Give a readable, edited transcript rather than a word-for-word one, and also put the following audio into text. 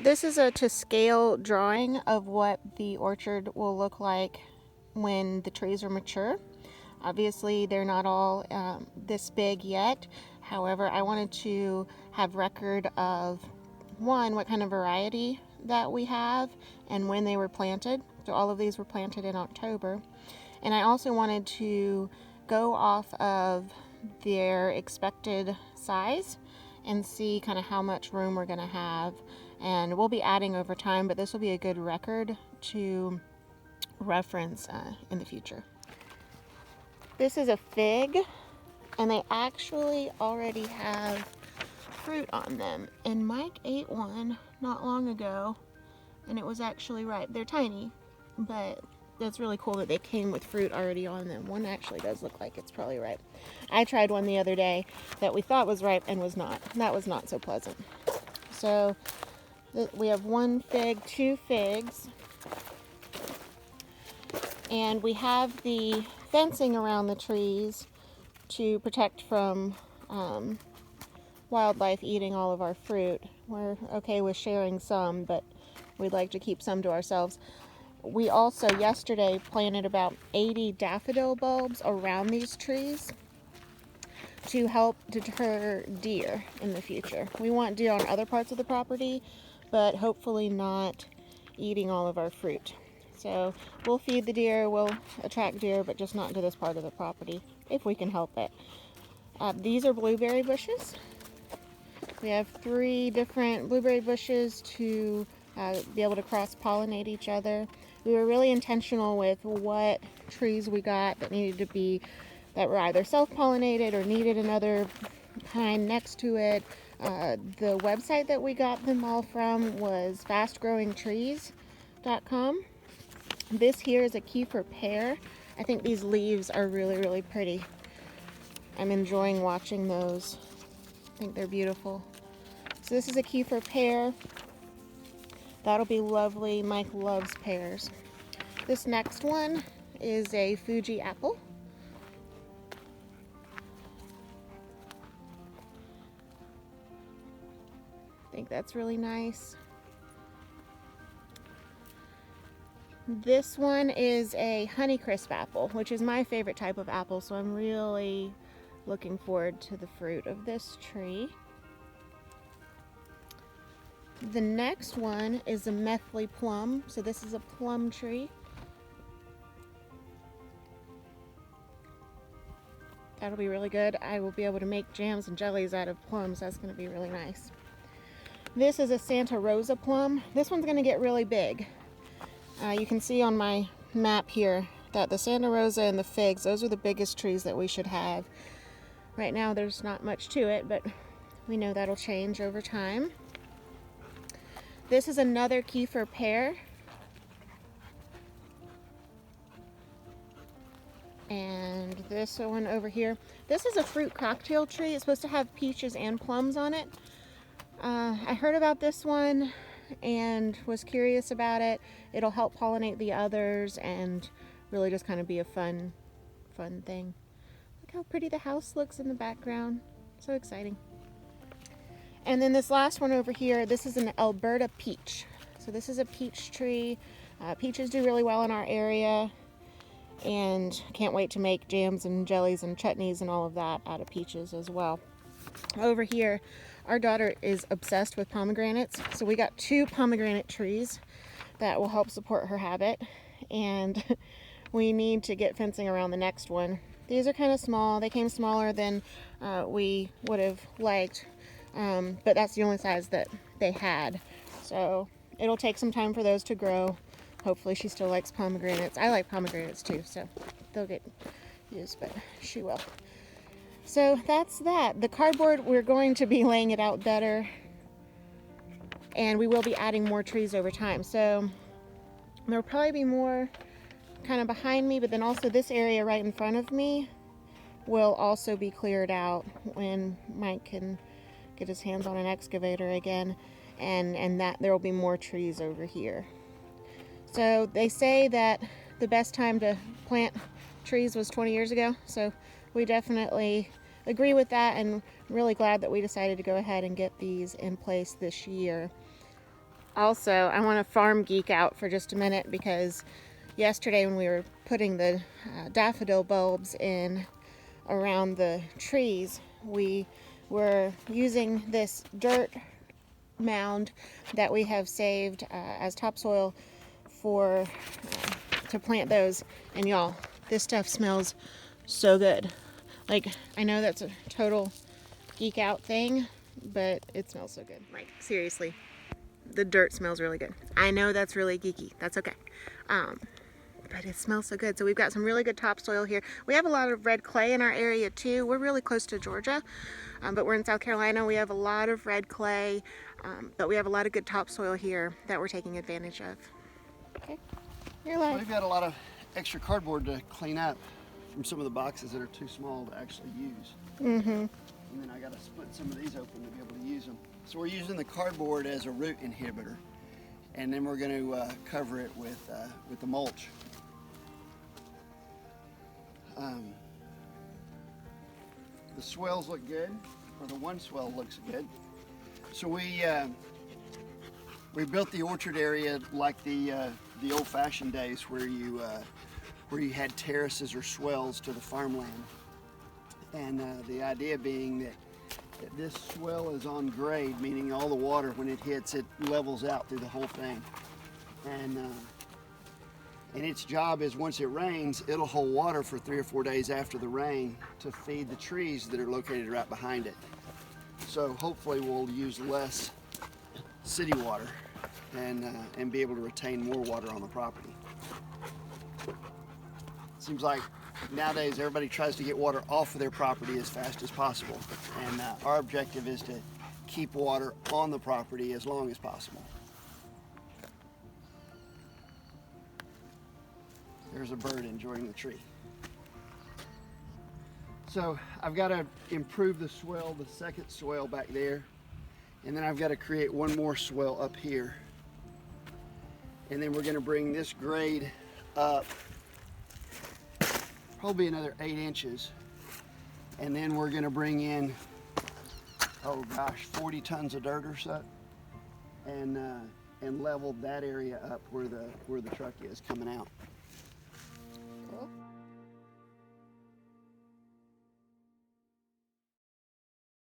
This is a to scale drawing of what the orchard will look like when the trees are mature. Obviously, they're not all this big yet. However, I wanted to have record of one, what kind of variety that we have and when they were planted. So all of these were planted in October. And I also wanted to go off of their expected size and see kind of how much room we're going to have. And we'll be adding over time, but this will be a good record to reference in the future. This is a fig, and they actually already have fruit on them. And Mike ate one not long ago, and it was actually ripe. They're tiny, but that's really cool that they came with fruit already on them. One actually does look like it's probably ripe. I tried one the other day that we thought was ripe and was not. That was not so pleasant. So we have one fig, two figs, and we have the fencing around the trees to protect from wildlife eating all of our fruit. We're okay with sharing some, but we'd like to keep some to ourselves. We also yesterday planted about 80 daffodil bulbs around these trees to help deter deer in the future. We want deer on other parts of the property, but hopefully not eating all of our fruit. So we'll feed the deer, we'll attract deer, but just not to this part of the property if we can help it. These are blueberry bushes. We have 3 different blueberry bushes to be able to cross-pollinate each other. We were really intentional with what trees we got that were either self-pollinated or needed another kind next to it. The website that we got them all from was fastgrowingtrees.com. This here is a Kiefer pear. I think these leaves are really, really pretty. I'm enjoying watching those. I think they're beautiful. So this is a Kiefer pear. That'll be lovely. Mike loves pears. This next one is a Fuji apple. I think that's really nice. This one is a Honeycrisp apple, which is my favorite type of apple, so I'm really looking forward to the fruit of this tree. The next one is a Methley plum. So this is a plum tree. That'll be really good. I will be able to make jams and jellies out of plums. That's going to be really nice. This is a Santa Rosa plum. This one's going to get really big. You can see on my map here that the Santa Rosa and the figs, those are the biggest trees that we should have. Right now there's not much to it, but we know that'll change over time. This is another Kiefer pear. And this one over here. This is a fruit cocktail tree. It's supposed to have peaches and plums on it. I heard about this one and was curious about it. It'll help pollinate the others and really just kind of be a fun thing. Look how pretty the house looks in the background. So exciting. And then this last one over here, this is an Alberta peach. So this is a peach tree. Peaches do really well in our area, and can't wait to make jams and jellies and chutneys and all of that out of peaches as well. Over here, our daughter is obsessed with pomegranates, so we got 2 pomegranate trees that will help support her habit, and we need to get fencing around the next one. These are kind of small. They came smaller than we would have liked, but that's the only size that they had. So it'll take some time for those to grow. Hopefully she still likes pomegranates. I like pomegranates too, so they'll get used, but she will. So that's that. The cardboard, we're going to be laying it out better, and we will be adding more trees over time. So there'll probably be more kind of behind me, but then also this area right in front of me will also be cleared out when Mike can get his hands on an excavator again, and that there will be more trees over here. So they say that the best time to plant trees was 20 years ago, so we definitely agree with that, and I'm really glad that we decided to go ahead and get these in place this year. Also, I want to farm geek out for just a minute because yesterday when we were putting the daffodil bulbs in around the trees, we were using this dirt mound that we have saved as topsoil for to plant those. And y'all, this stuff smells so good. Like, I know that's a total geek out thing, but it smells so good. Like, seriously, the dirt smells really good. I know that's really geeky. That's okay. But it smells so good. So we've got some really good topsoil here. We have a lot of red clay in our area too. We're really close to Georgia, but we're in South Carolina. We have a lot of red clay, but we have a lot of good topsoil here that we're taking advantage of. Okay, you're live. We've got a lot of extra cardboard to clean up from some of the boxes that are too small to actually use. And then I got to split some of these open to be able to use them. So we're using the cardboard as a root inhibitor, and then we're going to cover it with the mulch. The swells look good, or the one swell looks good. So we built the orchard area like the old-fashioned days where you had terraces or swells to the farmland. And the idea being that this swell is on grade, meaning all the water, when it hits, it levels out through the whole thing. And its job is, once it rains, it'll hold water for 3 or 4 days after the rain to feed the trees that are located right behind it. So hopefully we'll use less city water and be able to retain more water on the property. Seems like nowadays everybody tries to get water off of their property as fast as possible, and our objective is to keep water on the property as long as possible. There's a bird enjoying the tree. So I've got to improve the swell, the second swell back there, and then I've got to create one more swell up here, and then we're going to bring this grade up probably another 8 inches, and then we're going to bring in, oh gosh, 40 tons of dirt or so, and level that area up where the truck is coming out.